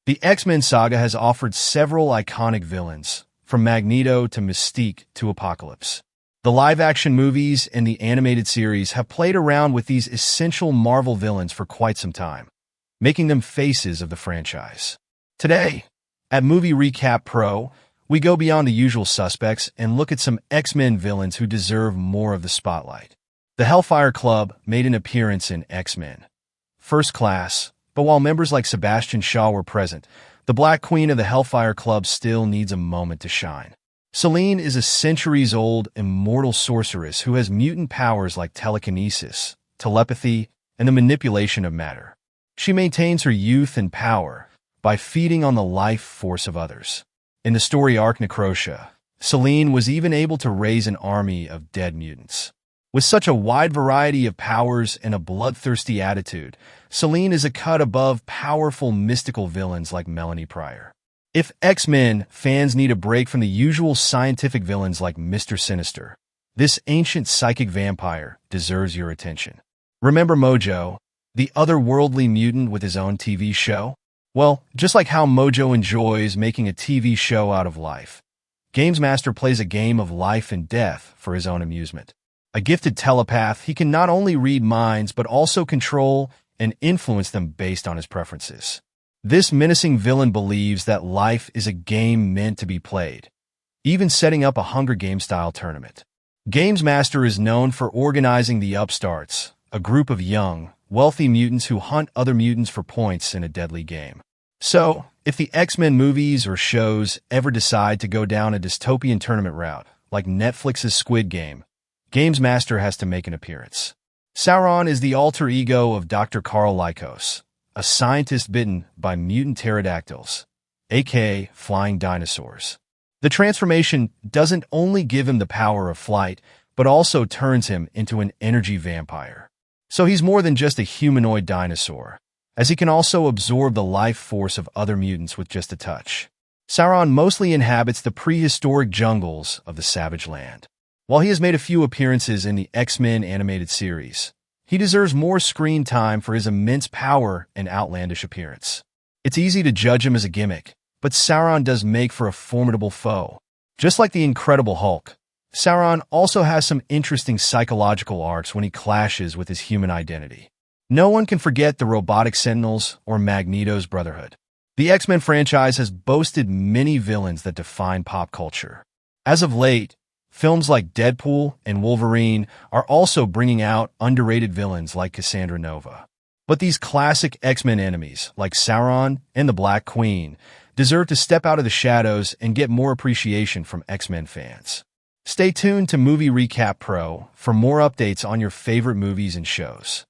The X-Men saga has offered several iconic villains, from Magneto to Mystique to Apocalypse. The live-action movies and the animated series have played around with these essential Marvel villains for quite some time, making them faces of the franchise. Today, at Movie Recap Pro, we go beyond the usual suspects and look at some X-Men villains who deserve more of the spotlight. The Hellfire Club made an appearance in X-Men First Class, but while members like Sebastian Shaw were present, the Black Queen of the Hellfire Club still needs a moment to shine. Seline is a centuries-old immortal sorceress who has mutant powers like telekinesis, telepathy, and the manipulation of matter. She maintains her youth and power by feeding on the life force of others. In the story arc Necrotia, Seline was even able to raise an army of dead mutants. With such a wide variety of powers and a bloodthirsty attitude, Seline is a cut above powerful mystical villains like Melanie Pryor. If X-Men fans need a break from the usual scientific villains like Mr. Sinister, this ancient psychic vampire deserves your attention. Remember Mojo, the otherworldly mutant with his own TV show? Well, just like how Mojo enjoys making a TV show out of life, Gamesmaster plays a game of life and death for his own amusement. A gifted telepath, he can not only read minds but also control and influence them based on his preferences. This menacing villain believes that life is a game meant to be played, even setting up a Hunger Games-style tournament. Gamesmaster is known for organizing the Upstarts, a group of young, wealthy mutants who hunt other mutants for points in a deadly game. So, if the X-Men movies or shows ever decide to go down a dystopian tournament route, like Netflix's Squid Game, Gamesmaster has to make an appearance. Sauron is the alter ego of Dr. Karl Lykos, a scientist bitten by mutant pterodactyls, aka flying dinosaurs. The transformation doesn't only give him the power of flight, but also turns him into an energy vampire. So he's more than just a humanoid dinosaur, as he can also absorb the life force of other mutants with just a touch. Sauron mostly inhabits the prehistoric jungles of the Savage Land. While he has made a few appearances in the X-Men animated series, he deserves more screen time for his immense power and outlandish appearance. It's easy to judge him as a gimmick, but Sauron does make for a formidable foe. Just like the Incredible Hulk, Sauron also has some interesting psychological arcs when he clashes with his human identity. No one can forget the Robotic Sentinels or Magneto's Brotherhood. The X-Men franchise has boasted many villains that define pop culture. As of late, films like Deadpool and Wolverine are also bringing out underrated villains like Cassandra Nova. But these classic X-Men enemies, like Sauron and the Black Queen, deserve to step out of the shadows and get more appreciation from X-Men fans. Stay tuned to Movie Recap Pro for more updates on your favorite movies and shows.